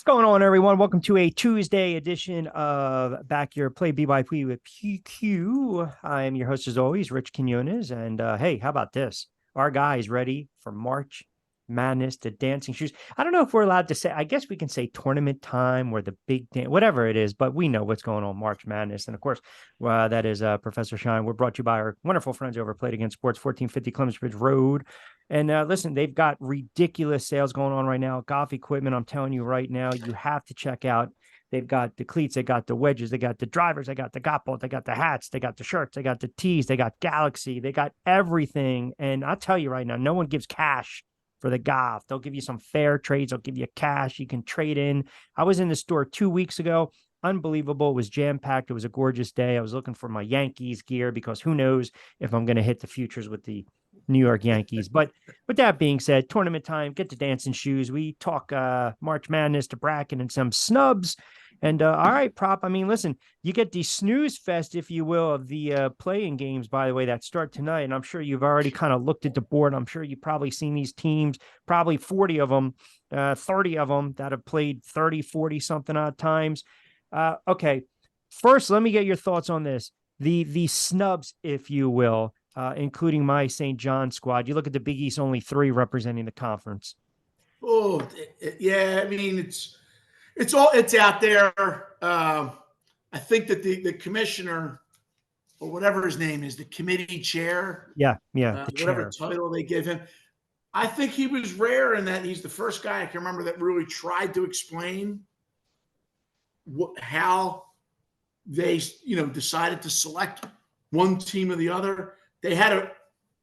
going on, everyone? Welcome to a Tuesday edition of Back Your Play BYP with PQ. I am your host, as always, Rich Quinones. And hey, how about this? Our guy is ready for March Madness, the dancing shoes. I don't know if we're allowed to say, I guess we can say tournament time or the big dance, whatever it is, but we know what's going on, March Madness. And of course, that is Professor Shine. We're brought to you by our wonderful friends over at Play It Again Sports, 1450 Clemens Bridge Road. And listen, they've got ridiculous sales going on right now. Golf equipment, I'm telling you right now, you have to check out. They've got the cleats, they got the wedges, they got the drivers, they got the golf balls, they got the hats, they got the shirts, they got the tees, they got Galaxy, they got everything. And I'll tell you right now, no one gives cash for the golf. They'll give you some fair trades. They'll give you cash. You can trade in. I was in the store 2 weeks ago. Unbelievable. It was jam-packed. It was a gorgeous day. I was looking for my Yankees gear because who knows if I'm going to hit the futures with the New York Yankees. But with that being said, tournament time, get the dancing shoes. We talk March Madness to bracket and some snubs. And all right, Prop. I mean, listen, you get the snooze fest, if you will, of the playing games, by the way, that start tonight. And I'm sure you've already kind of looked at the board. I'm sure you've probably seen these teams, probably 40 of them, 30 of them that have played 30, 40 something odd times. Okay. First, let me get your thoughts on this. The snubs, if you will, including my St. John squad. You look at the Big East, only 3 representing the conference. Oh, yeah. I mean, it's out there. I think that the commissioner or whatever his name is, the committee chair, Yeah, whatever title they give him, I think he was rare in that he's the first guy I can remember that really tried to explain how they, decided to select one team or the other. They had a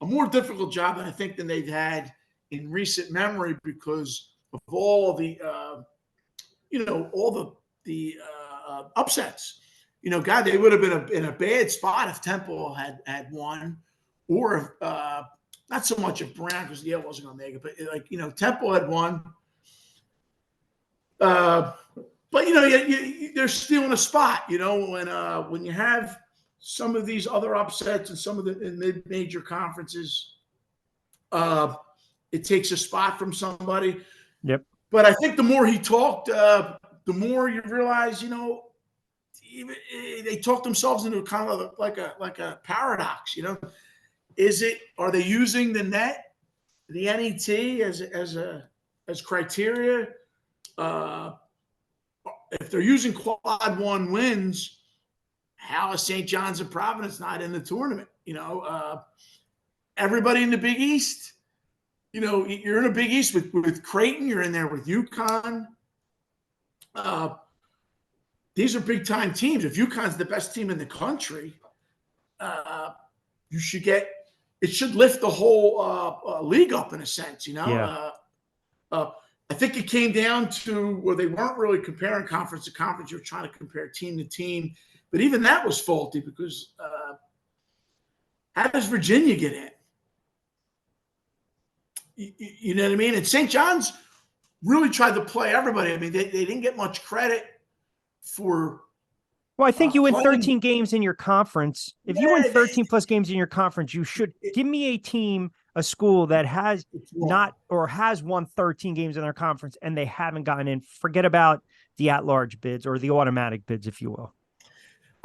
more difficult job, I think, than they've had in recent memory because of all the upsets. God, they would have been in a bad spot if Temple had won, or not so much if Brown, because Yale wasn't going to make it, but Temple had won. But they're still in a spot. When you have some of these other upsets and some of the mid-major conferences, it takes a spot from somebody. Yep. But I think the more he talked, the more you realize, they talked themselves into kind of like a paradox. Are they using the NET as criteria? If they're using quad 1 wins, how is St. John's and Providence not in the tournament? Everybody in the Big East. You're in a Big East with Creighton. You're in there with UConn. These are big-time teams. If UConn's the best team in the country, it should lift the whole league up in a sense, Yeah. I think it came down to where they weren't really comparing conference to conference. You were trying to compare team to team. But even that was faulty because how does Virginia get in? You know what I mean? And St. John's really tried to play everybody. I mean, they didn't get much credit for. Well, I think you win 13 games in your conference. If you win 13 plus games in your conference, you should give me a team, a school that has not or has won 13 games in their conference and they haven't gotten in. Forget about the at-large bids or the automatic bids, if you will.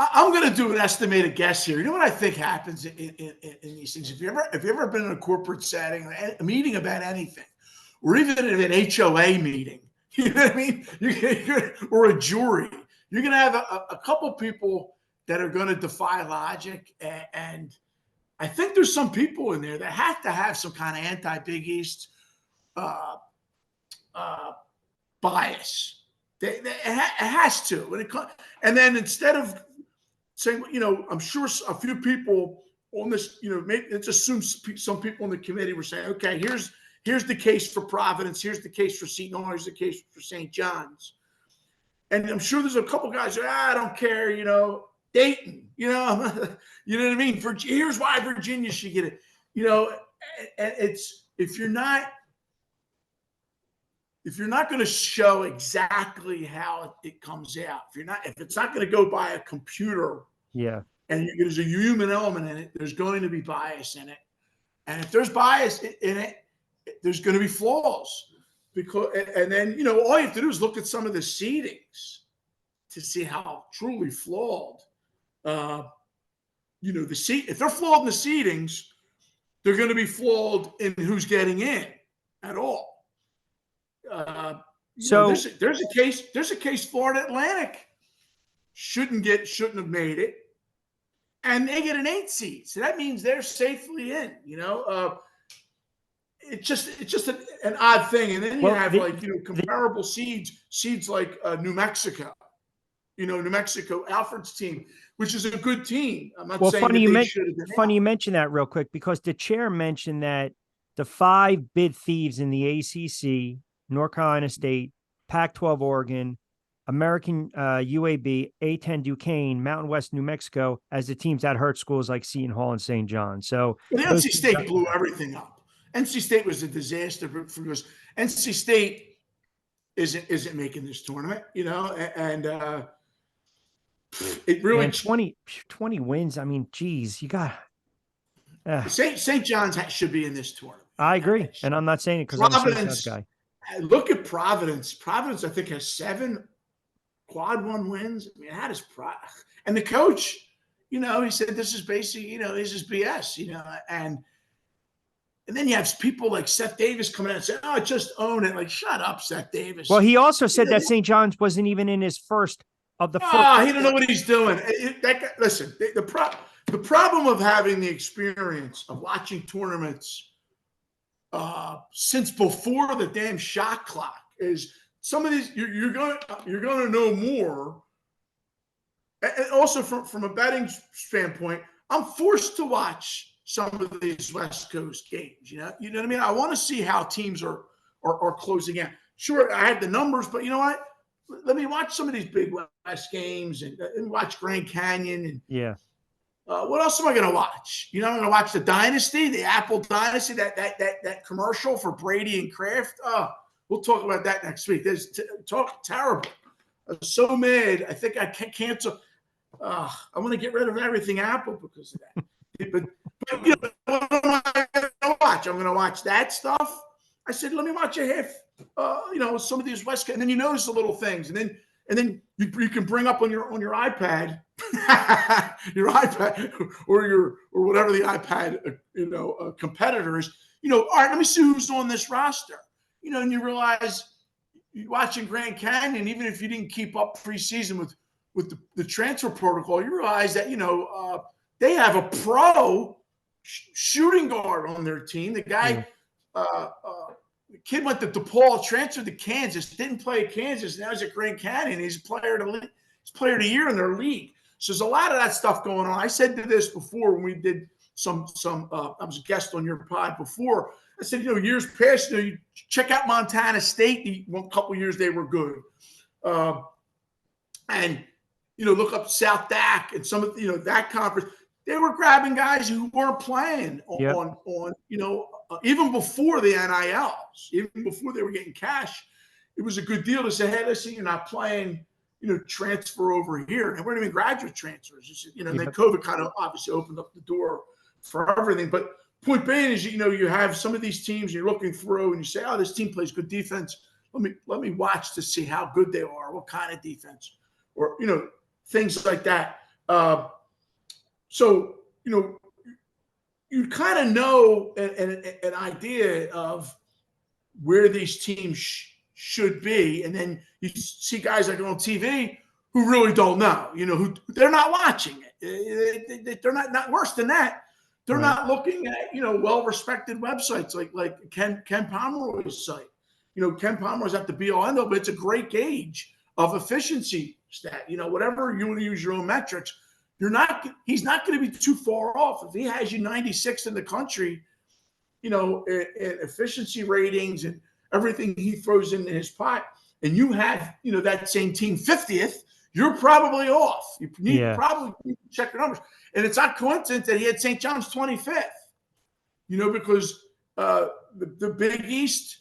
I'm going to do an estimated guess here. You know what I think happens in these things? If you ever been in a corporate setting, a meeting about anything, or even at an HOA meeting, you know what I mean? Or a jury, you're going to have a couple people that are going to defy logic, and I think there's some people in there that have to have some kind of anti-Big East bias. It has to, and then instead of saying, I'm sure a few people on this, let's assume some people on the committee were saying, okay, here's the case for Providence, here's the case for Seton Hall, here's the case for St. John's. And I'm sure there's a couple guys who I don't care, Dayton, you know what I mean? Here's why Virginia should get it. And it's if you're not going to show exactly how it comes out, if it's not going to go by a computer, and there's a human element in it, there's going to be bias in it. And if there's bias in it, there's going to be flaws. because, and then, all you have to do is look at some of the seedings to see how truly flawed, if they're flawed in the seedings, they're going to be flawed in who's getting in at all. So There's a case Florida Atlantic shouldn't have made it, and they get an 8 seed, so that means they're safely in. It's just an odd thing, and then you have comparable seeds like New Mexico. New Mexico, Alfred's team, which is a good team. I'm not saying that they should have been. Funny you mention that real quick, because the chair mentioned that the 5 bid thieves in the ACC, North Carolina State, Pac-12 Oregon, American UAB, A-10 Duquesne, Mountain West New Mexico, as the teams that hurt schools like Seton Hall and St. John. So the NC State blew everything up. NC State was a disaster because NC State isn't making this tournament, and it really 20 wins. I mean, geez, you got St. John's should be in this tournament. I agree, and I'm not saying it because I'm a St. John's guy. Look at Providence. Providence, I think, has 7 quad 1 wins. I mean, how does and the coach, he said this is basically, this is BS, and then you have people like Seth Davis coming out and saying, "Oh, just own it." Like, shut up, Seth Davis. Well, he also said that St. John's wasn't even in his first of the. Oh, he don't know what he's doing. Listen, the problem of having the experience of watching tournaments since before the damn shot clock is some of these you're gonna know more. And also from a betting standpoint, I'm forced to watch some of these West Coast games. You know what I mean? I want to see how teams are closing out. Sure, I had the numbers, but you know what? Let me watch some of these big West games and watch Grand Canyon. And yeah. What else am I going to watch? I'm going to watch the Dynasty, the Apple Dynasty, that commercial for Brady and Kraft. Oh, we'll talk about that next week. Talk terrible. I'm so mad. I think I can't cancel. I want to get rid of everything Apple because of that. But what am I going to watch? I'm going to watch that stuff. I said, let me watch a half. Some of these West Coast, and then you notice the little things, and then you can bring up on your iPad, or whatever the iPad competitor is. All right, let me see who's on this roster. And you realize you're watching Grand Canyon, even if you didn't keep up preseason with the transfer protocol, you realize that they have a pro shooting guard on their team. The guy. The kid went to DePaul, transferred to Kansas, didn't play at Kansas. Now he's at Grand Canyon. He's player of the year in their league. So there's a lot of that stuff going on. I said to this before when we did some. I was a guest on your pod before. I said, years past, you check out Montana State. A couple of years they were good, and look up South Dak and some of that conference. They were grabbing guys who weren't playing on even before the NILs, even before they were getting cash. It was a good deal to say, hey, listen, you're not playing, transfer over here. And we're not even graduate transfers. And then COVID kind of obviously opened up the door for everything. But point being is, you have some of these teams you're looking through and you say, oh, this team plays good defense. Let me watch to see how good they are, what kind of defense, or, things like that. So, you kind of know an idea of where these teams should be. And then you see guys like on TV who really don't know, who they're not watching it. They're not worse than that. They're not looking at, well-respected websites like Ken Pomeroy's site. Ken Pomeroy's at the be-all end-all, but it's a great gauge of efficiency stat. Whatever you want to use your own metrics, he's not going to be too far off. If he has you 96 in the country, in efficiency ratings and everything he throws into his pot, and you have, that same team 50th, you're probably off. You probably need to check your numbers. And it's not coincidence that he had St. John's 25th, because the Big East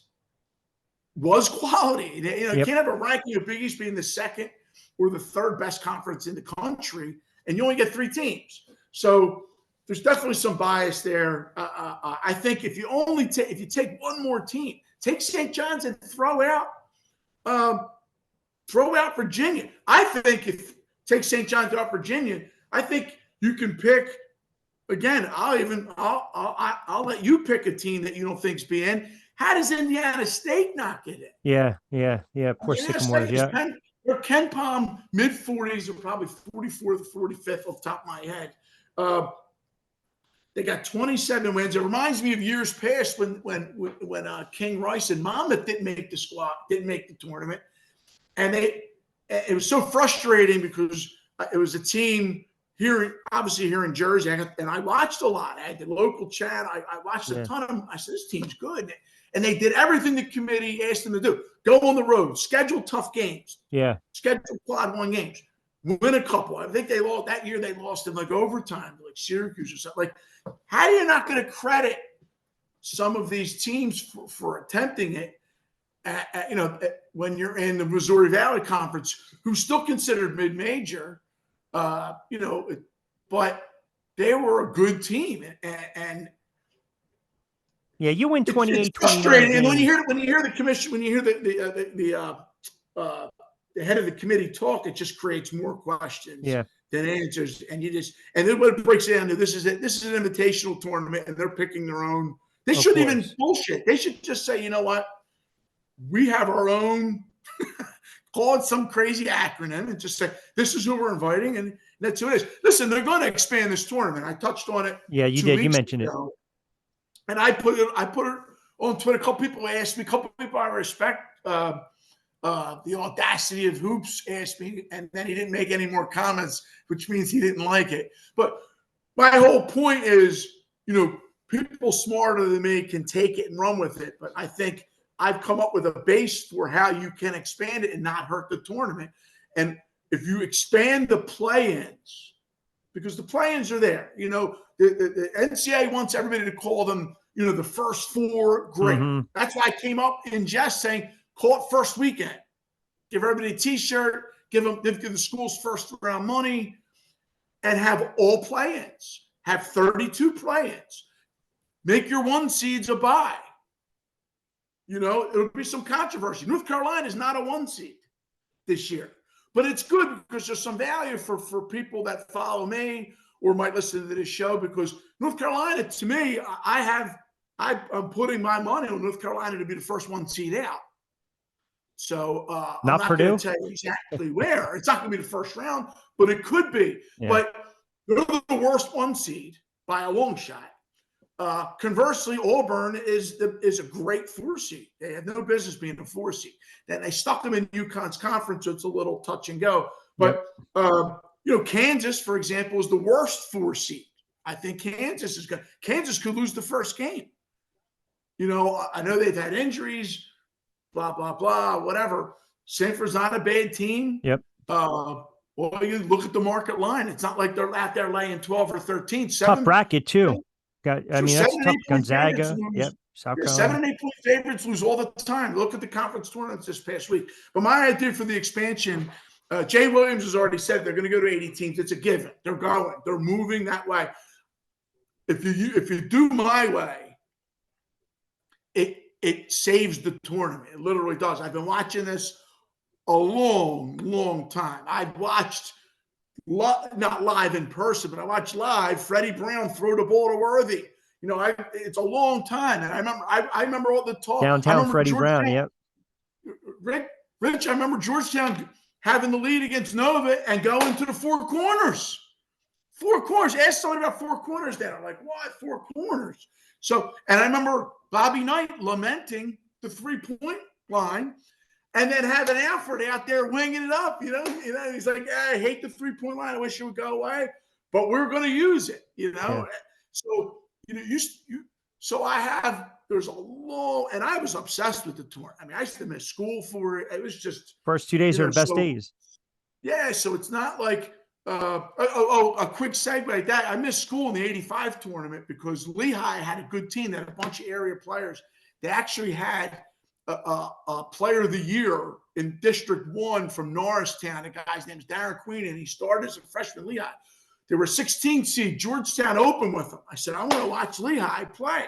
was quality. You can't have a ranking of Big East being the second or the third best conference in the country, and you only get 3 teams. So there's definitely some bias there. I think if you take one more team, Take St. John's and throw out Virginia. I think if take St. John's out Virginia, I think you can pick again. I'll let you pick a team that you don't think's be in. How does Indiana State not get in? Yeah. Poor Indiana Sycamores. State is Yeah. they're Ken Palm mid 40s or probably 44th, 45th off the top of my head. They got 27 wins. It reminds me of years past when King Rice and Monmouth didn't make the squad, didn't make the tournament, and it was so frustrating because it was a team obviously here in Jersey, and I watched a lot. I had the local chat. I watched a ton of them. I said, this team's good. And they did everything the committee asked them to do. Go on the road, schedule tough games. Yeah. Schedule quad one games. Win a couple. I think they lost that year. They lost in like overtime, like Syracuse or something. Like, how are you not going to credit some of these teams for attempting it? When you're in the Missouri Valley Conference, who's still considered mid-major, but they were a good team, and yeah, you win 28, it's frustrating. And when you hear the commission, when you hear the head of the committee talk, it just creates more questions than answers. And then what it breaks down to, this is an invitational tournament, and they're picking their own. They shouldn't even bullshit. They should just say, you know what? We have our own, call it some crazy acronym, and just say, this is who we're inviting, and that's who it is. Listen, they're going to expand this tournament. I touched on it. Yeah, you did. You mentioned it. And I put it on Twitter. A couple people asked me, a couple people I respect, the audacity of Hoops asked me, and then he didn't make any more comments, which means he didn't like it. But my whole point is, people smarter than me can take it and run with it. But I think I've come up with a base for how you can expand it and not hurt the tournament. And if you expand the play-ins, because the play-ins are there, the NCAA wants everybody to call them, the first four. Great. Mm-hmm. That's why I came up in jest saying, call it first weekend. Give everybody a T-shirt. Give the schools first round money, and have all play-ins. Have 32 play-ins. Make your one seeds a bye. It'll be some controversy. North Carolina is not a one seed this year, but it's good because there's some value for people that follow me or might listen to this show, because North Carolina, to me, I'm putting my money on North Carolina to be the first one seed out. So I'm not going to tell you exactly where. It's not going to be the first round, but it could be. Yeah. But they're the worst one seed by a long shot. Conversely, Auburn is a great 4 seed. They have no business being a 4 seed. Then they stuck them in UConn's conference, so it's a little touch and go. But Kansas, for example, is the worst 4 seed. I think Kansas is good. Kansas could lose the first game. I know they've had injuries, blah blah blah, whatever. Sanford's not a bad team. Yep. Well, you look at the market line. It's not like they're out there laying 12 or 13. Tough bracket too. That's tough. Gonzaga. Yep. South Carolina. 7 and 8 point favorites lose all the time. Look at the conference tournaments this past week. But my idea for the expansion, Jay Williams has already said they're going to go to 80 teams. It's a given. They're going. They're moving that way. If you do my way, it saves the tournament. It literally does. I've been watching this a long, long time. I've watched. Not live in person, but I watched live Freddie Brown throw the ball to Worthy. It's a long time, and I remember all the talk. Downtown Freddie Brown, yep. Rich, I remember Georgetown having the lead against Nova and going to the 4 corners. 4 corners. Ask somebody about 4 corners then. I'm like, what? 4 corners? So, and I remember Bobby Knight lamenting the 3-point line. And then having Alfred out there winging it up, he's like, I hate the 3-point line. I wish it would go away, but we're going to use it, Yeah. So, so there's a long, and I was obsessed with the tour. I mean, I used to miss school for it. It was just. First 2 days are the best days. Yeah. So it's not like, a quick segue like that. I missed school in the 85 tournament because Lehigh had a good team. They had a bunch of area players. They actually had a player of the year in District 1 from Norristown. The guy's name is Darren Queen, and he started as a freshman Lehigh. They were 16 seed. Georgetown opened with them. I said, I want to watch Lehigh play.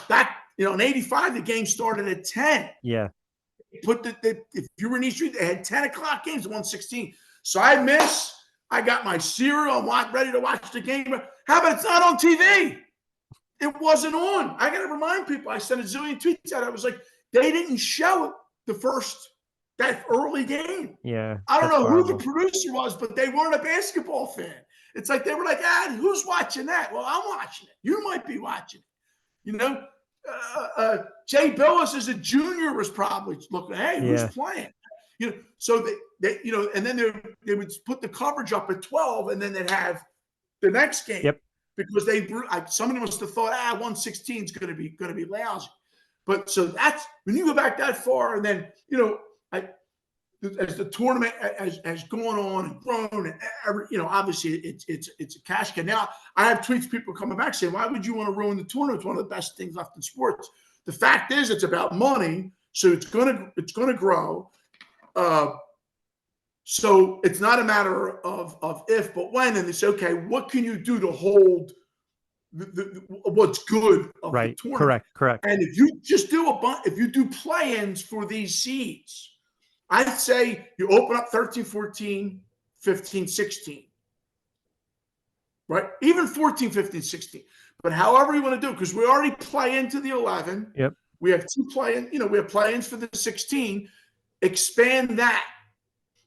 That In '85, the game started at 10. Yeah. If you were in East Street, they had 10 o'clock games at 116. So I got my cereal. I'm ready to watch the game. How about it's not on TV? It wasn't on. I got to remind people. I sent a zillion tweets out. I was like, they didn't show it that early game. Yeah. I don't know horrible. who the producer was, but they weren't a basketball fan. It's like they were like, who's watching that? Well, I'm watching it. You might be watching it. Jay Billis as a junior was probably looking, hey, who's playing? So they and then they would put the coverage up at 12, and then they'd have the next game. Yep. Because somebody must have thought, 116 is going to be lousy. But so that's when you go back that far, and then as the tournament has gone on and grown, and obviously it's a cash cow. Now I have tweets, people coming back saying, "Why would you want to ruin the tournament? It's one of the best things left in sports." The fact is, it's about money, so it's gonna grow. So it's not a matter of if, but when. And it's okay. What can you do to hold what's good of the tournament? Correct. And if you just if you do play-ins for these seeds, I'd say you open up 13, 14, 15, 16. Right? Even 14, 15, 16. But however you want to do it, because we already play into the 11. Yep. We have two play-in, we have play-ins for the 16. Expand that.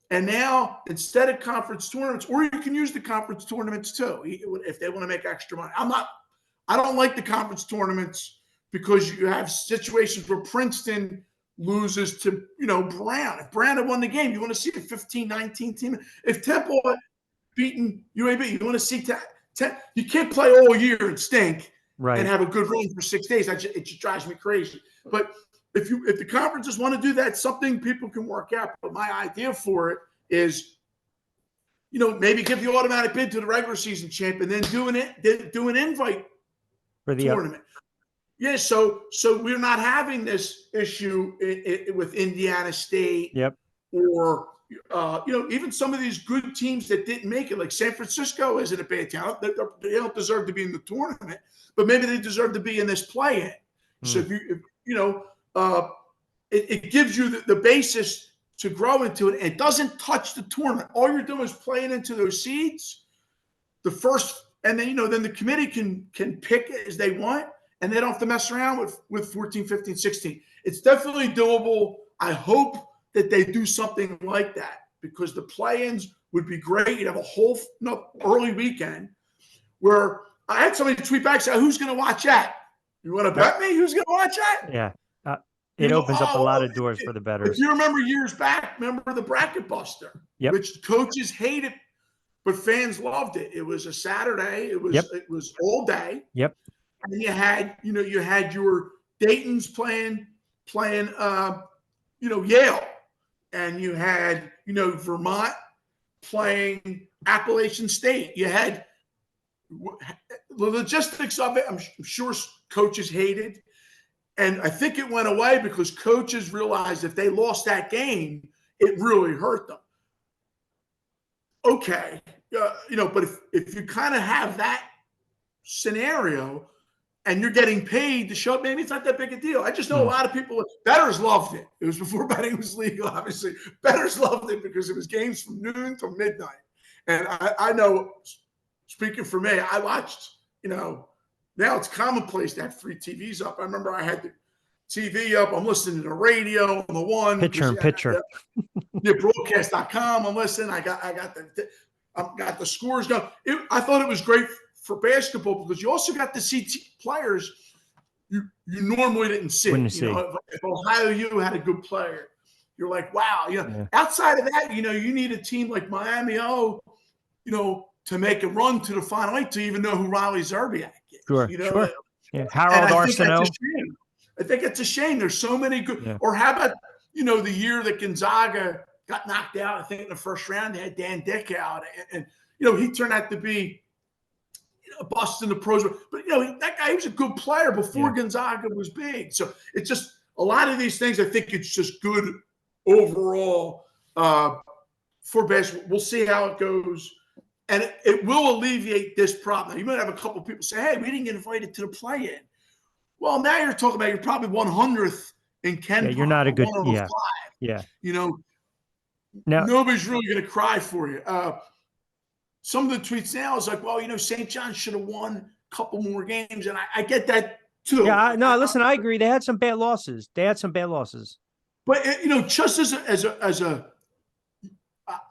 And now, instead of conference tournaments, or you can use the conference tournaments too, if they want to make extra money. I don't like the conference tournaments because you have situations where Princeton loses to, Brown. If Brown had won the game, you want to see a 15-19 team. If Temple had beaten UAB, you want to see 10. You can't play all year and stink and have a good run for 6 days. It just drives me crazy. But if the conferences want to do that, something people can work out. But my idea for it is, maybe give the automatic bid to the regular season champ and then do an invite for the tournament. Yeah, so we're not having this issue with Indiana State. Yep. Or even some of these good teams that didn't make it, like San Francisco isn't a bad town. They don't deserve to be in the tournament, but maybe they deserve to be in this play-in. So it gives you the basis to grow into it. It doesn't touch the tournament. All you're doing is playing into those seeds. The first, and then then the committee can pick as they want, and they don't have to mess around with 14, 15, 16. It's definitely doable. I hope that they do something like that, because the play-ins would be great. You'd have a whole early weekend where I had somebody tweet back saying, "Who's going to watch that? You want to bet me who's going to watch that?" Yeah. It opens up a lot of doors for the bettors. If you remember years back, remember the Bracket Buster, which coaches hated, but fans loved it. It was a Saturday. It was all day. Yep. And you had your Dayton's playing Yale, and you had Vermont playing Appalachian State. You had the logistics of it. I'm sure coaches hated. And I think it went away because coaches realized if they lost that game, it really hurt them. Okay. But if you kind of have that scenario and you're getting paid to show up, maybe it's not that big a deal. I just know a lot of people, bettors loved it. It was before betting was legal, obviously. Bettors loved it because it was games from noon to midnight. And I know, speaking for me, I watched, now it's commonplace to have 3 TVs up. I remember I had the TV up. I'm listening to the radio on the one. Picture. Yeah, broadcast.com. I'm listening. I got the scores going. I thought it was great for basketball because you also got to see players you normally didn't see. If Ohio U had a good player, you're like, wow. Outside of that, you need a team like Miami O, to make a run to the Final Eight to even know who Riley Zerbiak is. Sure. Yeah. Harold Arsenault. I think it's a shame. There's so many good. Yeah. Or how about, the year that Gonzaga got knocked out, I think in the first round, they had Dan Dick out. And he turned out to be a bust in the pros. But, that guy, he was a good player before Gonzaga was big. So it's just a lot of these things, I think it's just good overall for basketball. We'll see how it goes. And it will alleviate this problem. Now, you might have a couple of people say, hey, we didn't get invited to the play-in. Well, now you're talking about you're probably 100th in Yeah, Ken you're Pom not a or good. 105. Yeah, yeah. You know, Now, nobody's really going to cry for you. Some of the tweets now is like, well, St. John should have won a couple more games, and I get that yeah. too. No, listen, I agree. They had some bad losses. They had some bad losses. But just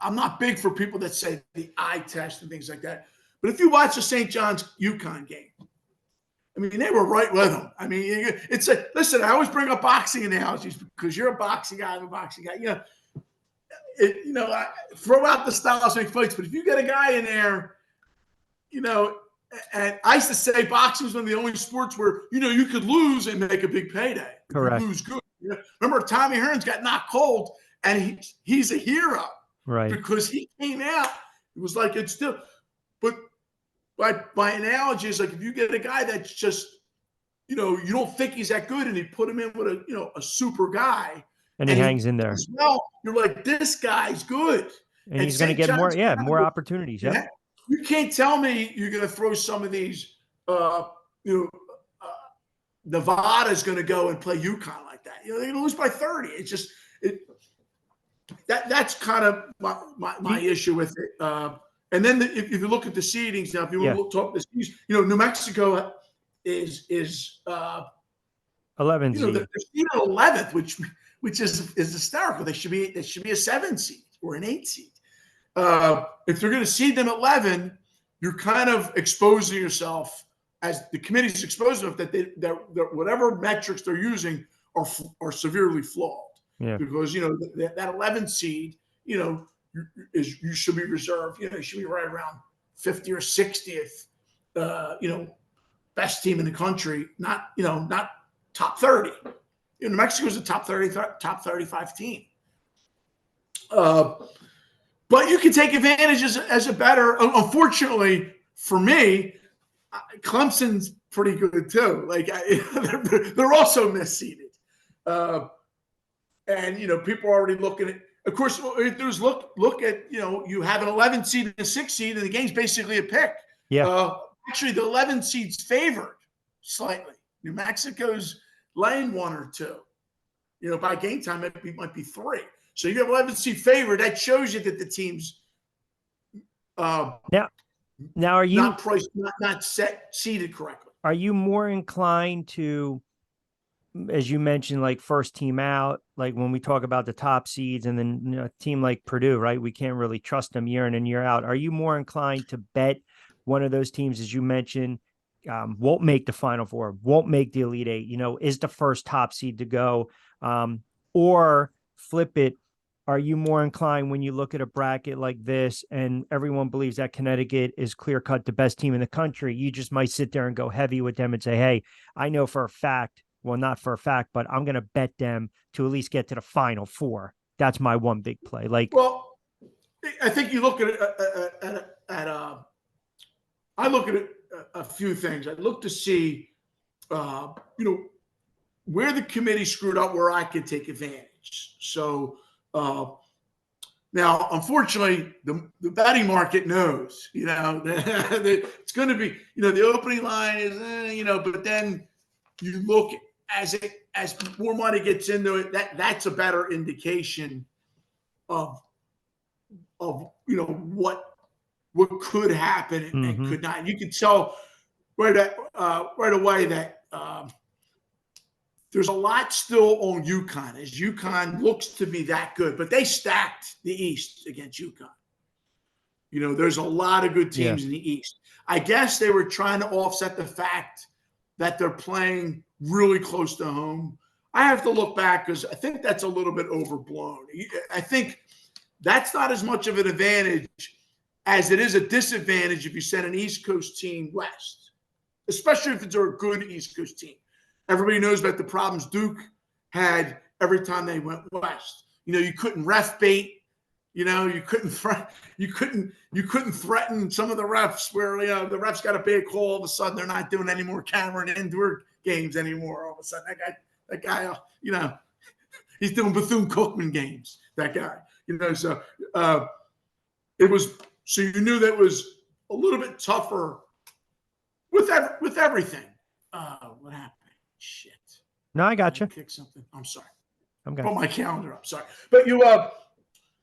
I'm not big for people that say the eye test and things like that. But if you watch the St. John's UConn game, I mean, they were right with them. I mean, it's a listen. I always bring up boxing analogies because you're a boxing guy. I'm a boxing guy. I throw out the styles make fights. But if you get a guy in there, and I used to say boxing was one of the only sports where you could lose and make a big payday. You could Correct. lose good. Remember Tommy Hearns got knocked cold, and he's a hero Right. because he came out. It was like it's still, but by analogy, is like if you get a guy that's just you don't think he's that good, and you put him in with a super guy, And he and he hangs in there. does well, you're like, this guy's good. And And he's going to St. get more, John's yeah, more opportunities. Yep. you can't tell me you're going to throw some of these, you know, uh, Nevada's going to go and play UConn like that. They're going to lose by 30. It's just that's kind of my issue with it. And then if you look at the seedings now, if you want to talk the seedings, New Mexico is 11 they're seeded 11th, which is hysterical. They should be a 7 seed or an 8 seed. If they're going to seed them at 11, you're kind of exposing yourself, as the committee's exposing them, that whatever metrics they're using are severely flawed. Yeah. Because that 11 seed, you should be reserved. You should be right around 50 or 60th. Best team in the country, not top 30. New Mexico's a top 30, top 35 team. But you can take advantage as a better. Unfortunately for me, Clemson's pretty good too. Like they're also misseeded, and people are already looking at. Of course, there's look at you have an 11 seed and a 6 seed, and the game's basically a pick. Yeah. Actually, the 11 seed's favored slightly. New Mexico's laying 1 or 2. By game time, it might be 3. So you have 11 seed favored. That shows you that the team's now are you not priced, not set seated correctly. Are you more inclined to, as you mentioned, like first team out, like when we talk about the top seeds, and then a team like Purdue, right? We can't really trust them year in and year out. Are you more inclined to bet one of those teams, as you mentioned, won't make the Final Four, won't make the Elite Eight, is the first top seed to go, or flip it? Are you more inclined when you look at a bracket like this and everyone believes that Connecticut is clear cut the best team in the country? You just might sit there and go heavy with them and say, hey, I know for a fact, well, not for a fact, but I'm going to bet them to at least get to the Final Four. That's my one big play. Well, I think you look at it I look at it a few things. I look to see, where the committee screwed up, where I could take advantage. So, now, unfortunately, the betting market knows, it's going to be, the opening line is, but then you look as more money gets into it, that's a better indication of what could happen and could not. You can tell right away that there's a lot still on UConn, as UConn looks to be that good, but they stacked the East against UConn. There's a lot of good teams in the East. I guess they were trying to offset the fact that they're playing really close to home. I have to look back because I think that's a little bit overblown. I think that's not as much of an advantage as it is a disadvantage if you send an East Coast team west, especially if it's a good East Coast team. Everybody knows about the problems Duke had every time they went west. You couldn't ref bait. You couldn't threaten some of the refs where the refs got a big call. All of a sudden, they're not doing any more camera and indoor games anymore. All of a sudden, that guy, he's doing Bethune-Cookman games. That guy, So it was. So you knew that was a little bit tougher with everything. What happened? Shit. No, I Did got I you. pick something? I'm sorry. I'm good. Put my calendar up. Sorry. But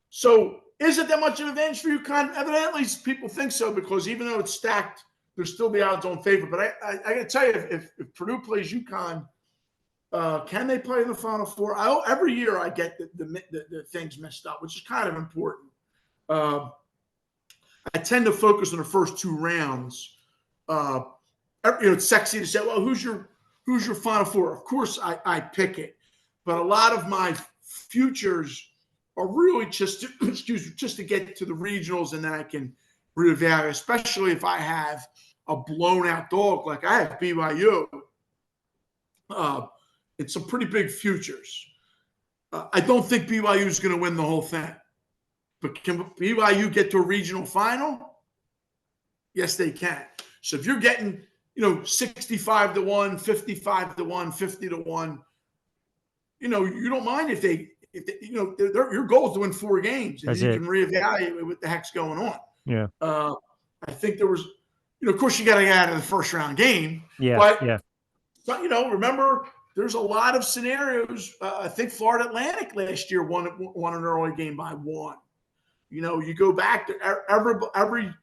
so is it that much of an advantage for UConn? Evidently, people think so because even though it's stacked, there's still the odds on favor. But I got to tell you, if Purdue plays UConn, can they play in the Final Four? Every year I get the things messed up, which is kind of important. I tend to focus on the first two rounds. It's sexy to say, well, who's your Final Four? Of course, I pick it, but a lot of my futures are really just to get to the regionals, and then I can reevaluate, especially if I have a blown out dog like I have BYU. It's some pretty big futures. I don't think BYU is going to win the whole thing, but can BYU get to a regional final? Yes, they can. So if you're getting 65-1, 55-1, 50-1, you don't mind if your goal is to win 4 games, and That's then you it. can reevaluate what the heck's going on. Yeah. I think there was, of course, you got to get out of the first round game, Yeah. but Yeah. remember, there's a lot of scenarios. I think Florida Atlantic last year won an early game by 1. You go back to every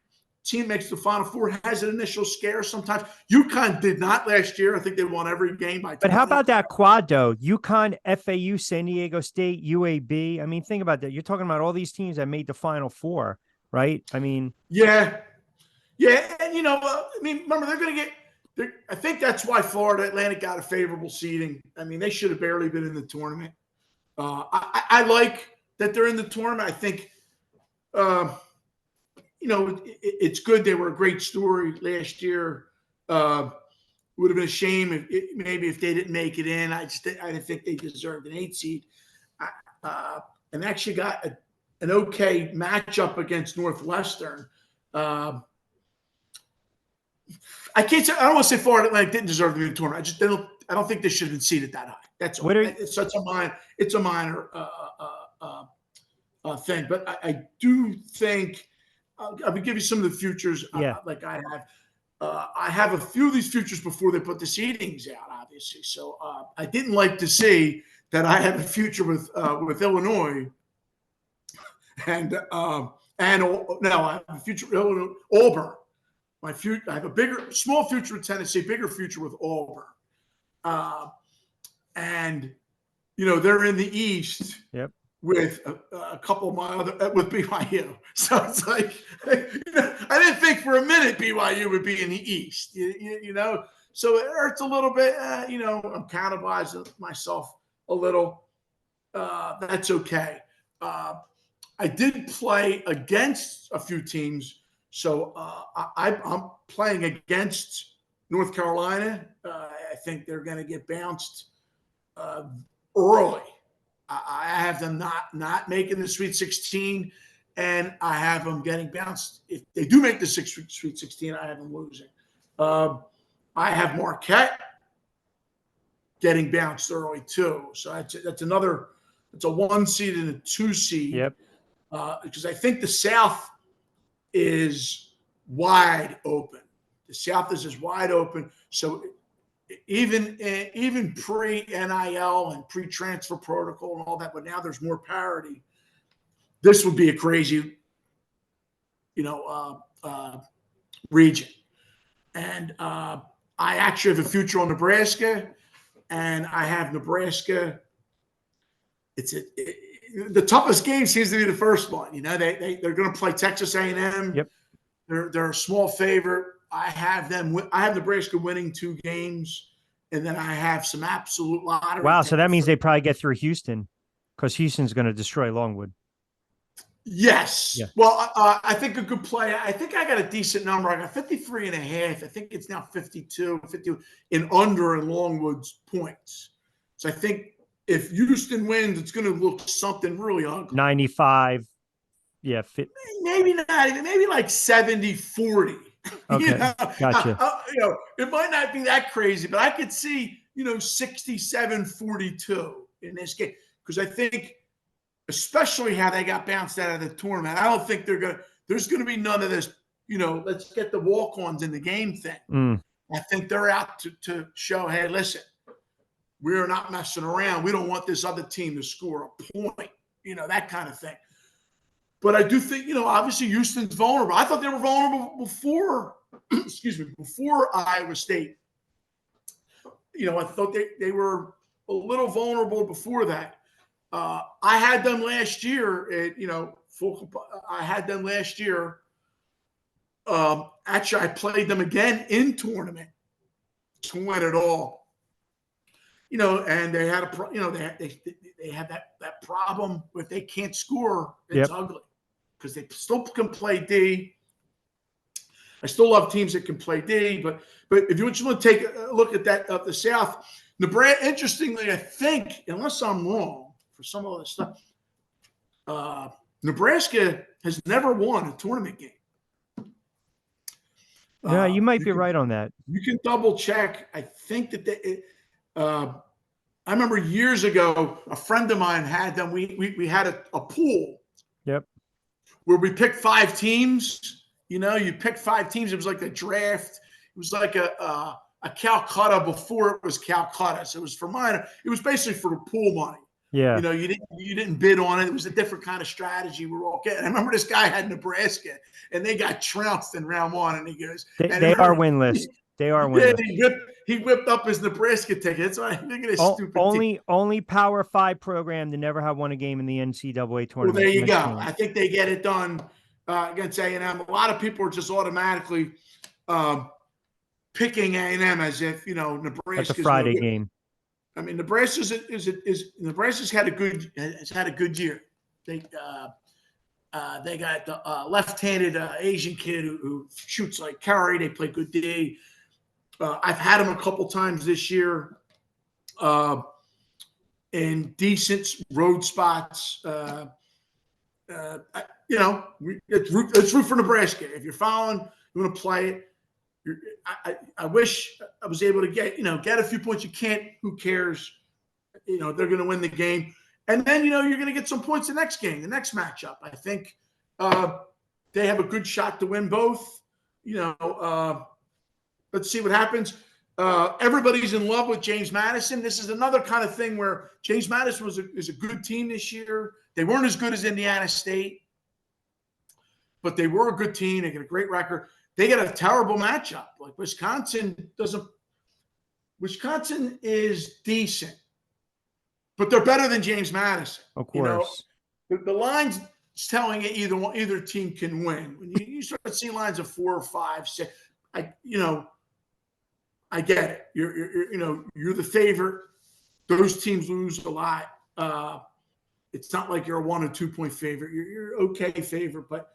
team makes the Final Four, has an initial scare sometimes. UConn did not last year. I think they won every game by 20. But how about that quad, though? UConn, FAU, San Diego State, UAB. I mean, think about that. You're talking about all these teams that made the Final Four, right? I mean, yeah. And, remember, they're going to get – I think that's why Florida Atlantic got a favorable seeding. I mean, they should have barely been in the tournament. I like that they're in the tournament. I think it's good. They were a great story last year. Would have been a shame maybe if they didn't make it in. I didn't think they deserved an 8 seed. And actually got an okay matchup against Northwestern. I can't say, I don't want to say Florida Atlantic didn't deserve to be in the tournament. I don't think they should have been seeded that high. That's all. It's a minor thing. But I do think I would give you some of the futures. Like I have a few of these futures before they put the seedings out, obviously. So I didn't like to see that I have a future with Illinois, and no, I have a future with Illinois, Auburn. I have a small future with Tennessee, bigger future with Auburn, and they're in the East. Yep. With a couple of my other with BYU, so it's like I didn't think for a minute BYU would be in the East, So it hurts a little bit. I'm cannibalizing myself a little. That's okay. I did play against a few teams, so I'm playing against North Carolina. I think they're going to get bounced early. I have them not making the Sweet 16, and I have them getting bounced. If they do make the Sweet 16, I have them losing. I have Marquette getting bounced early too. So that's another. It's a 1 seed and a 2 seed. Yep. Because I think the South is wide open. The South is as wide open. So even pre-NIL and pre-transfer protocol and all that, but now there's more parity. This would be a crazy, region. And I actually have a future on Nebraska, and I have Nebraska. The toughest game seems to be the first one. They're going to play Texas A&M. Yep. They're a small favorite. I have Nebraska winning 2 games, and then I have some absolute lottery. Wow, so that means they probably get through Houston, because Houston's going to destroy Longwood. Yes. Yeah. Well, I think a good play. I think I got a decent number. I got 53.5. I think it's now 50 in under in Longwood's points. So I think if Houston wins, it's going to look something really ugly. 95. Yeah. Maybe not even. Maybe like 70-40. Okay. Gotcha. It might not be that crazy, but I could see, 67-42 in this game. Because I think, especially how they got bounced out of the tournament, I don't think there's going to be none of this, let's get the walk-ons in the game thing. I think they're out to show, hey, listen, we're not messing around. We don't want this other team to score a point, that kind of thing. But I do think, obviously Houston's vulnerable. I thought they were vulnerable before, before Iowa State. I thought they were a little vulnerable before that. I had them last year. I had them last year. Actually, I played them again in tournament to win it all. And they had they had that problem if they can't score, it's ugly because they still can play D. I still love teams that can play D, but if you want to take a look at that of the South, Nebraska. Interestingly, I think, unless I'm wrong, for some of this stuff, Nebraska has never won a tournament game. Yeah, you might be right on that. You can double check. I think that I remember years ago, a friend of mine had them. We had a pool. Yep. Where we picked 5 teams. You picked 5 teams. It was like a draft. It was like a Calcutta before it was Calcutta. So it was for minor. It was basically for the pool money. Yeah. You didn't bid on it. It was a different kind of strategy. We were all getting. I remember this guy had Nebraska, and they got trounced in round 1. And he goes, they are winless. They are winless. Yeah, he whipped up his Nebraska ticket. That's why I think it is stupid. Only Power 5 program to never have won a game in the NCAA tournament. Well, there you go. I think they get it done against A&M. A lot of people are just automatically picking A&M as if Nebraska. That's a Friday game. I mean, Nebraska's had a good year. They got the left-handed Asian kid who shoots like Curry. They play good D. I've had him a couple times this year in decent road spots. Let's root for Nebraska. If you're following, you want to play it. I wish I was able to get a few points. You can't. Who cares? They're going to win the game, and then you're going to get some points the next game, the next matchup. I think they have a good shot to win both. Let's see what happens. Everybody's in love with James Madison. This is another kind of thing where James Madison is a good team this year. They weren't as good as Indiana State, but they were a good team. They got a great record. They got a terrible matchup. Like Wisconsin is decent, but they're better than James Madison. Of course. The line's telling you either team can win. When you start seeing lines of 4 or 5, 6, I get it. You're the favorite. Those teams lose a lot. It's not like you're a 1 or 2 point favorite. You're okay favorite, but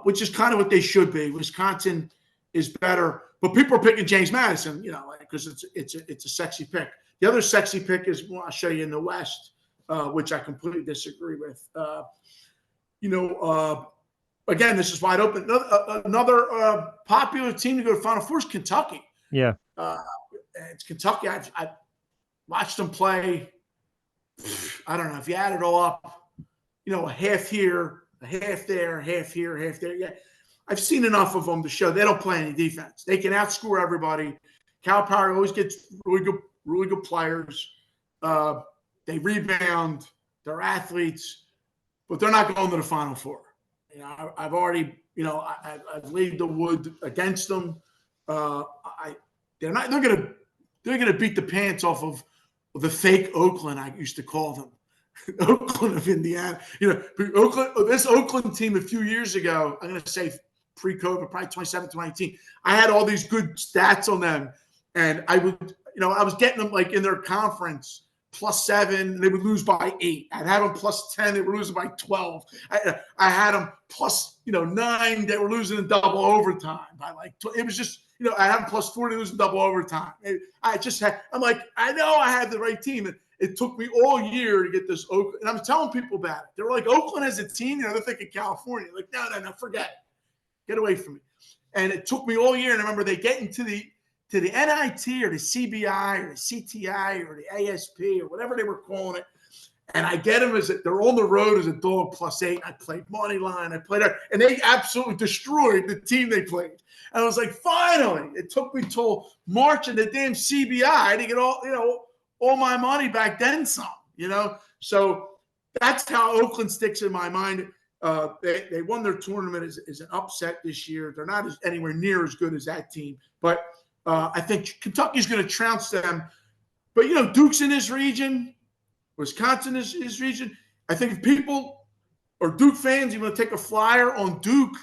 which is kind of what they should be. Wisconsin is better, but people are picking James Madison, because it's a sexy pick. The other sexy pick is I'll show you in the West, which I completely disagree with. Again, this is wide open. Another popular team to go to Final Four is Kentucky. Yeah. It's Kentucky. I've watched them play. I don't know if you add it all up, a half here, a half there, half here, half there. Yeah, I've seen enough of them to show they don't play any defense. They can outscore everybody. Cal Power always gets really good players. They rebound. They're athletes, but they're not going to the Final Four. I've already, I've laid the wood against them. They're gonna beat the pants off of the fake Oakland, I used to call them. Oakland of Indiana. This Oakland team a few years ago, I'm going to say pre-COVID, probably 2017, 2019, I had all these good stats on them. And I was getting them like in their conference +7, they would lose by 8. I'd have them +10, they were losing by 12. I had them +9, they were losing in double overtime by it was just, I have them +40, losing double overtime. I'm like, I know I had the right team. And it took me all year to get this Oakland. And I'm telling people about it. They were like, Oakland as a team, they're thinking California. Like, no, forget it. Get away from me. And it took me all year. And I remember they get into the NIT or the CBI or the CTI or the ASP or whatever they were calling it. And I get them they're on the road as a dog +8. I played money line. I played there. And they absolutely destroyed the team they played. And I was like, finally, it took me till March in the damn CBI to get all my money back then some, you know? So that's how Oakland sticks in my mind. They won their tournament as an upset this year. They're not anywhere near as good as that team, but I think Kentucky's going to trounce them. But, you know, Duke's in this region. Wisconsin is his region. I think if people are Duke fans, you want to take a flyer on Duke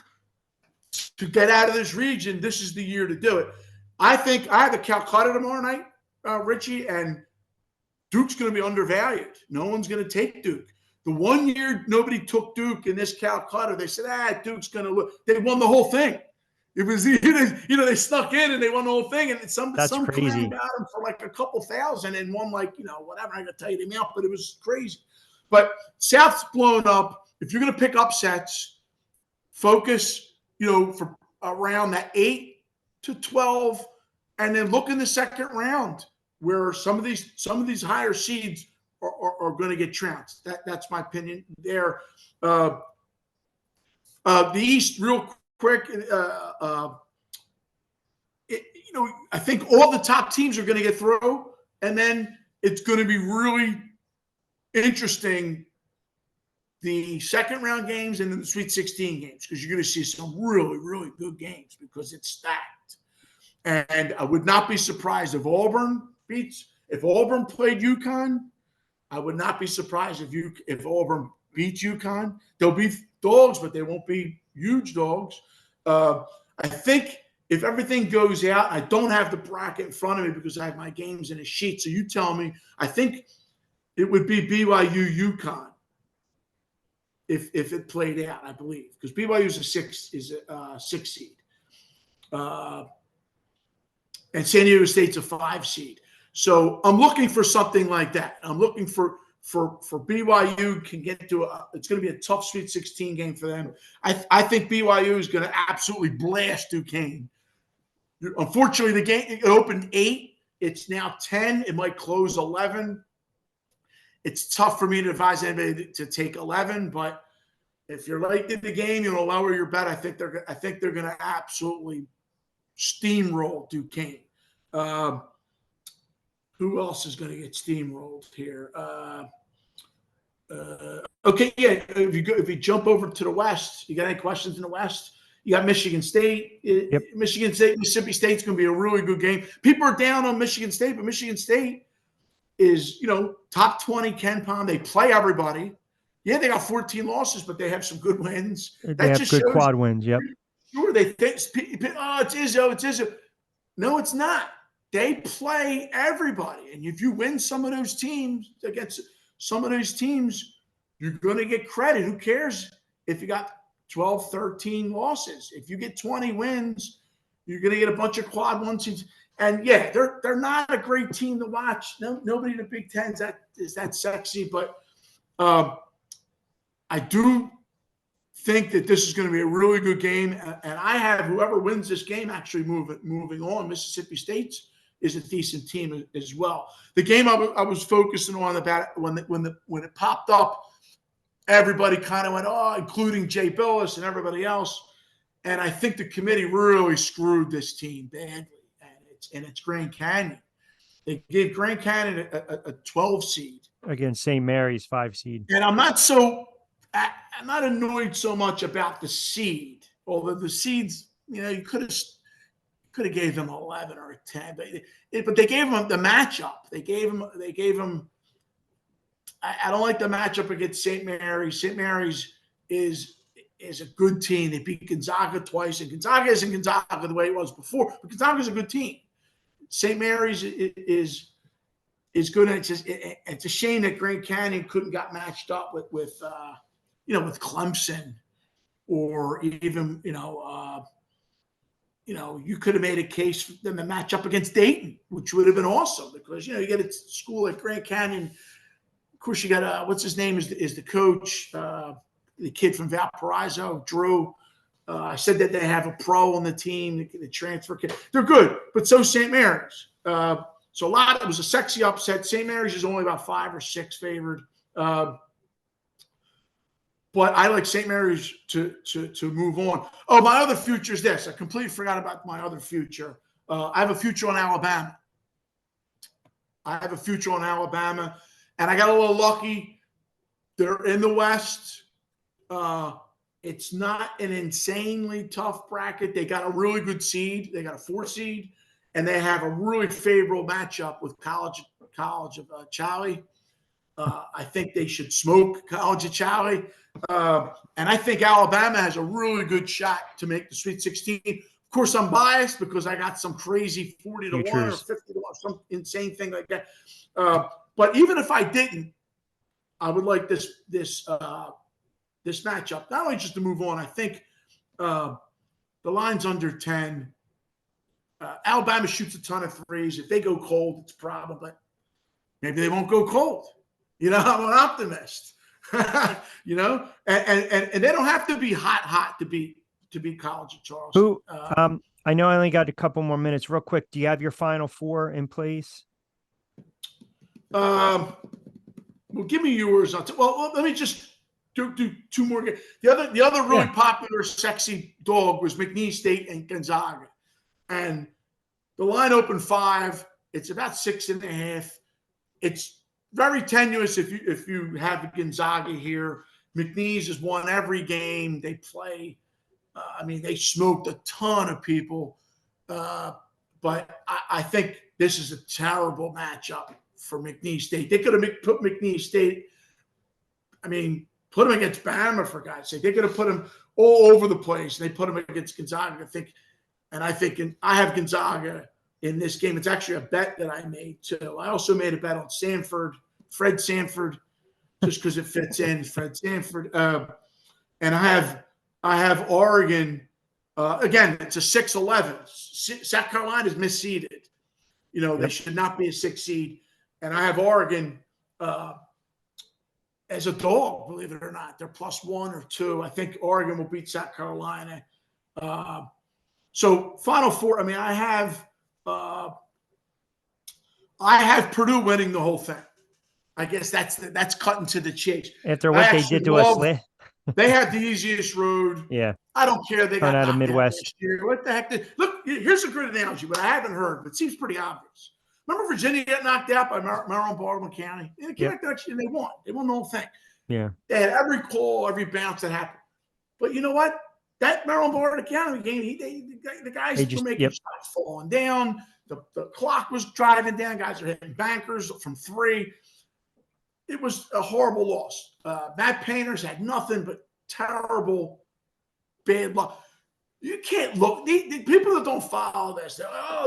to get out of this region, this is the year to do it. I think I have the Calcutta tomorrow night, Richie, and Duke's going to be undervalued. No one's going to take Duke. The 1 year nobody took Duke in this Calcutta, they said, Duke's going to look. They won the whole thing. It was, they snuck in and they won the whole thing. And some clown got them for like a couple thousand and won like, whatever. I got to tell you the amount, but it was crazy. But South's blown up. If you're going to pick upsets, focus, for around that 8 to 12, and then look in the second round where some of these higher seeds are going to get trounced. That's my opinion there. The East, real quick, I think all the top teams are going to get through, and then it's going to be really interesting, the second round games and then the Sweet 16 games, because you're going to see some really, really good games because it's stacked. And I would not be surprised if Auburn played UConn. I would not be surprised if Auburn beats UConn. They'll be dogs, but they won't be huge dogs. I think if everything goes out, I don't have the bracket in front of me because I have my games in a sheet. So you tell me. I think it would be BYU UConn if it played out, I believe, because BYU is a six seed, and San Diego State's a 5 seed. So I'm looking for something like that. I'm looking for BYU can get to it's going to be a tough Sweet 16 game for them. I think BYU is going to absolutely blast Duquesne. Unfortunately, the game it opened 8. It's now 10. It might close 11. It's tough for me to advise anybody to take 11, but if you're late in the game, lower your bet. I think they're going to absolutely steamroll Duquesne. Who else is going to get steamrolled here? Okay, yeah. If you jump over to the West, you got any questions in the West? You got Michigan State. Yep. Michigan State, Mississippi State's going to be a really good game. People are down on Michigan State, but Michigan State is, top 20 Ken Palm. They play everybody. Yeah, they got 14 losses, but they have some good wins. They have good quad wins. Yep. Sure, they think, it's Izzo. No, it's not. They play everybody. And if you win some of those teams against some of those teams, you're going to get credit. Who cares if you got 12, 13 losses? If you get 20 wins, you're going to get a bunch of quad ones. And yeah, they're not a great team to watch. Nobody in the Big Ten is that sexy, but I do think that this is going to be a really good game. And I have whoever wins this game actually moving on. Mississippi State is a decent team as well. The game I was focusing on about when it popped up, everybody kind of went, including Jay Billis and everybody else. And I think the committee really screwed this team badly. And it's Grand Canyon. They gave Grand Canyon a 12 seed against St. Mary's 5 seed. And I'm not annoyed so much about the seed, although the seeds, you could have gave them 11 or a 10, but they gave them the matchup. They gave them. I don't like the matchup against St. Mary's. St. Mary's is a good team. They beat Gonzaga twice, and Gonzaga isn't Gonzaga the way it was before, but Gonzaga's a good team. St. Mary's is good. And it's a shame that Grand Canyon couldn't got matched up with Clemson, or even you could have made a case for them to match up against Dayton, which would have been awesome because you get a school like Grand Canyon. Of course, you got what's his name is the coach, the kid from Valparaiso, Drew. I said that they have a pro on the team, the transfer kid. They're good, but so St. Mary's. So it was a sexy upset. St. Mary's is only about 5 or 6 favored. But I like St. Mary's to move on. Oh, my other future is this. I completely forgot about my other future. I have a future on Alabama. I have a future on Alabama, and I got a little lucky. They're in the West. It's not an insanely tough bracket. They got a really good seed. They got a 4 seed, and they have a really favorable matchup with College of Charlie. I think they should smoke College of Charlie. And I think Alabama has a really good shot to make the Sweet 16. Of course, I'm biased because I got some crazy 40 to 1 or 50 to 1, some insane thing like that. But even if I didn't, I would like this matchup, not only just to move on. I think the line's under 10. Alabama shoots a ton of threes. If they go cold, it's a problem, but maybe they won't go cold. I'm an optimist. And they don't have to be hot to beat College of Charleston. I know I only got a couple more minutes. Real quick, do you have your Final Four in place? Well, give me yours. Well, let me just do 2 more games. The other really popular, sexy dog was McNeese State and Gonzaga, and the line opened 5. It's about 6.5. It's very tenuous if you have Gonzaga here. McNeese has won every game they play. They smoked a ton of people, but I think this is a terrible matchup for McNeese State. They could have put McNeese State. Put them against Bama, for God's sake. They could have put them all over the place. They put them against Gonzaga. I have Gonzaga in this game. It's actually a bet that I made too. I also made a bet on Fred Sanford, just because it fits in. Fred Sanford, and I have Oregon. Again, it's a 6-11. South Carolina is misseeded. They should not be a 6 seed. And I have Oregon as a dog, believe it or not. They're +1 or 2. I think Oregon will beat South Carolina. So Final Four. I have Purdue winning the whole thing. I guess that's cutting to the chase. After what they did to us, they had the easiest road. Yeah, I don't care. They got out of Midwest. Last year. What the heck? Look, here's a good analogy, but I haven't heard. But it seems pretty obvious. Remember Virginia got knocked out by Maryland, Baltimore County? They came back next year and they won. They won the whole thing. Yeah. They had every call, every bounce that happened. But you know what? That Maryland, Baltimore County game, the guys were making shots falling down. The clock was driving down. Guys are hitting bankers from 3. It was a horrible loss. Matt Painters had nothing but terrible, bad luck. You can't look. The people that don't follow this,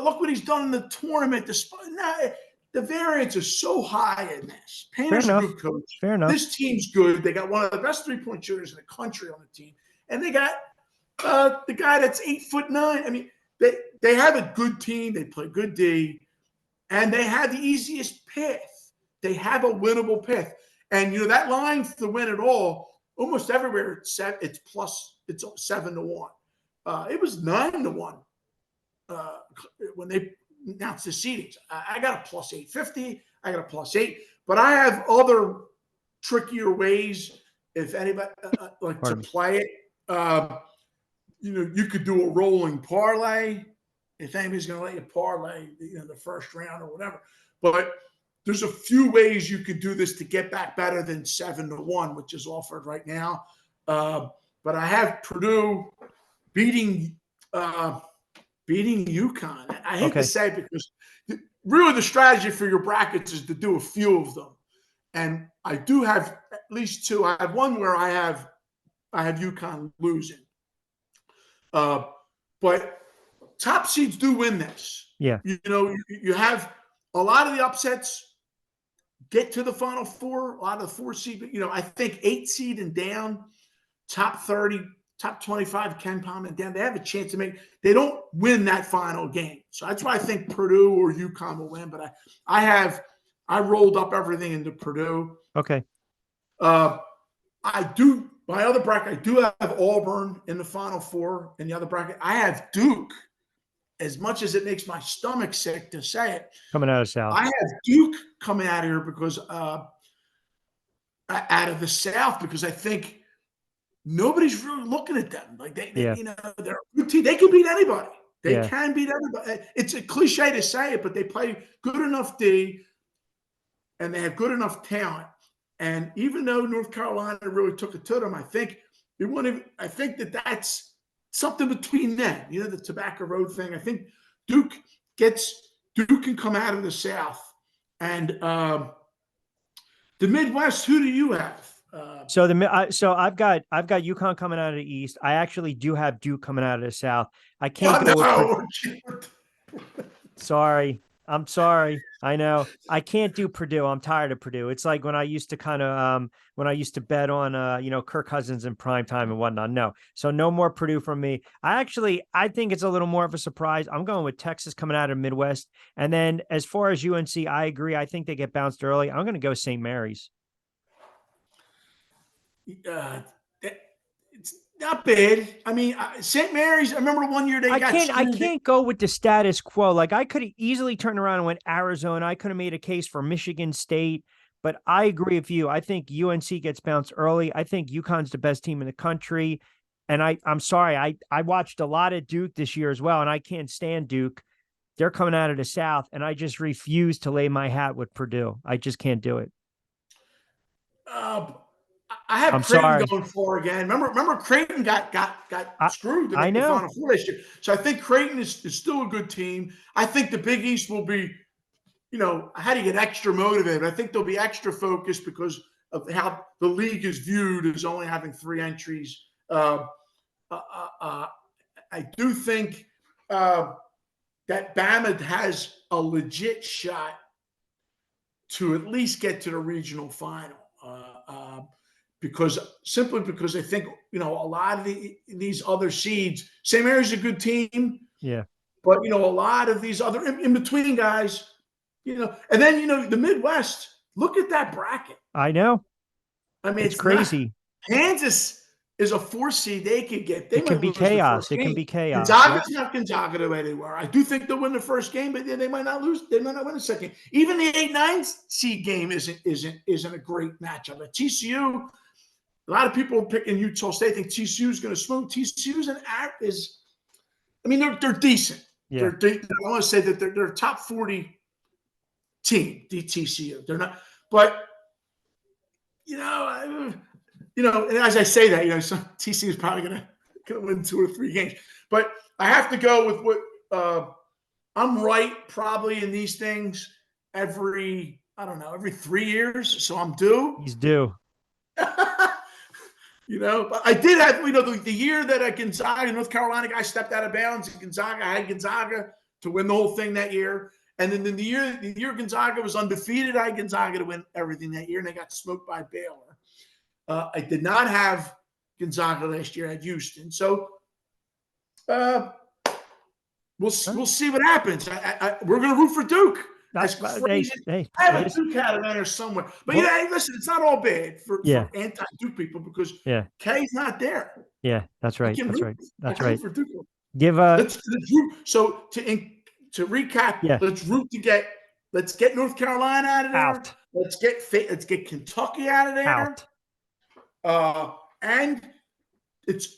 look what he's done in the tournament. The variance is so high in this. Painter's a good coach. Fair enough. This team's good. They got one of the best 3-point shooters in the country on the team. And they got the guy that's 8'9". They have a good team. They play good D. And they have the easiest path. They have a winnable path. And, that line to win it all, almost everywhere, it's 7-1. It was 9-1 when they announced the seedings. I got a +850. I got a +8. But I have other trickier ways, if anybody to play it. You could do a rolling parlay if anybody's going to let you parlay, the first round or whatever. But there's a few ways you could do this to get back better than 7-1, which is offered right now. But I have Purdue beating UConn. I hate to say it because really the strategy for your brackets is to do a few of them. And I do have at least 2. I have one where I have UConn losing. But top seeds do win this. Yeah. You have a lot of the upsets get to the Final Four, a lot of the 4 seed. I think 8 seed and down, top 30, top 25, Ken Palm and down, they have a chance to make. They don't win that final game. So that's why I think Purdue or UConn will win. But I rolled up everything into Purdue. Okay. My other bracket, I do have Auburn in the Final Four. In the other bracket, I have Duke. As much as it makes my stomach sick to say it, coming out of South, I have Duke coming out of here because out of the South, because I think nobody's really looking at them. Like they're a good team. They can beat anybody. They can beat everybody. It's a cliche to say it, but they play good enough D. and they have good enough talent. And even though North Carolina really took it to them, I think I think that that's something between them. You know, the Tobacco Road thing. I think Duke Duke can come out of the South, and the Midwest. Who do you have? So I've got UConn coming out of the East. I actually do have Duke coming out of the South. I can't go with No. Sorry. I'm sorry. I know. I can't do Purdue. I'm tired of Purdue. It's like when I used to when I used to bet on Kirk Cousins in prime time and whatnot. No. So no more Purdue from me. I think it's a little more of a surprise. I'm going with Texas coming out of Midwest. And then as far as UNC, I agree. I think they get bounced early. I'm gonna go St. Mary's. uh, it's not bad. I mean, St. Mary's. I remember one year they got I screwed. can't go with the status quo. Like I could have easily turned around and went Arizona. I could have made a case for Michigan State, but I agree with you. I think UNC gets bounced early. I think UConn's the best team in the country. And I'm sorry, I watched a lot of Duke this year as well, and I can't stand Duke. They're coming out of the South, and I just refuse to lay my hat with Purdue. I just can't do it. Uh, I have I'm Creighton sorry. going for again. Remember Creighton got I screwed to I make the know. Final Four this year. So I think Creighton is still a good team. I think the Big East will be, how do you get extra motivated? I think they'll be extra focused because of how the league is viewed as only having 3 entries. Uh, uh, uh, I do think that Bama has a legit shot to at least get to the regional final. Because I think a lot of these other seeds. St. Mary's a good team, Yeah, but a lot of these other in between guys, and then the Midwest. Look at that bracket. I know. I mean, It's it's not crazy. Kansas is a 4 seed. They could get. They It can might be lose the chaos. first It can game. be chaos. Yep. Gonzaga's not Gonzaga to anywhere. I do think they'll win the first game, but they might not lose. They might not win the second. Even the 8-9 seed game isn't a great matchup. At TCU, a lot of people are picking Utah State. Think TCU is going to smoke. TCU's I mean, they're decent. Yeah. I want to say that they're a top 40 team. TCU. They're not, but and as I say that, TCU is probably going to win 2 or 3 games. But I have to go with what I'm right probably in these things every 3 years. So I'm due. He's due. But I did have, the year that Gonzaga, North Carolina guy stepped out of bounds. I had Gonzaga to win the whole thing that year. And then the year Gonzaga was undefeated, I had Gonzaga to win everything that year, and they got smoked by Baylor. I did not have Gonzaga last year. I had Houston. So we'll see what happens. We're going to root for Duke. As crazy, I have a Duke hat in there somewhere. But hey, listen, it's not all bad for anti-Duke people because K's not there. Yeah, that's right. That's right. That's right. For Duke. Let's root. So to recap, let's get North Carolina out of there. Out. Let's get Kentucky out of there. And it's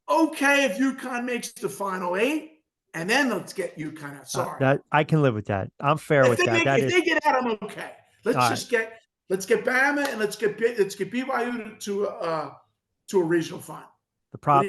okay if UConn makes the Final 8. And then let's get UConn out. Sorry, that I can live with that. I'm fair with that. If they get out, I'm okay. Let's get Bama and let's get BYU to a regional final. The prop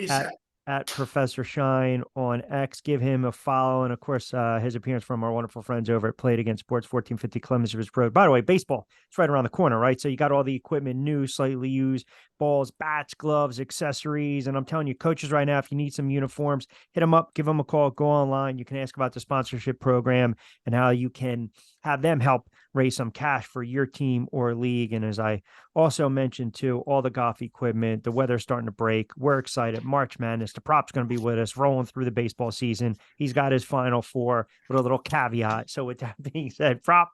at Professor Shine on X. Give him a follow. And of course, his appearance from our wonderful friends over at Played Against Sports 1450 Clemens Road. By the way, baseball, it's right around the corner, right? So you got all the equipment new, slightly used, balls, bats, gloves, accessories. And I'm telling you, coaches right now, if you need some uniforms, hit them up, give them a call, go online. You can ask about the sponsorship program and how you can have them help raise some cash for your team or league. And as I also mentioned too, all the golf equipment, the weather's starting to break. We're excited. March Madness, the prop's going to be with us rolling through the baseball season. He's got his Final Four with a little caveat. So with that being said, prop,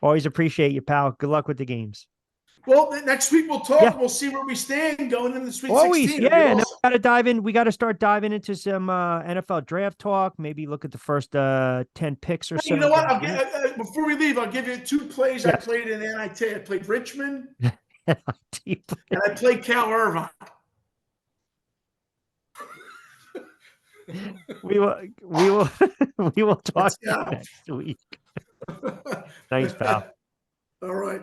always appreciate you, pal. Good luck with the games. Well, next week we'll talk. Yeah. We'll see where we stand going into the Sweet 16. Yeah. And we got to dive in. We got to start diving into some NFL draft talk. Maybe look at the first 10 picks or so. You know what? Before we leave, I'll give you 2 plays I played in NIT. I played Richmond, and I played Cal Irvine. we will talk next week. Thanks, pal. All right.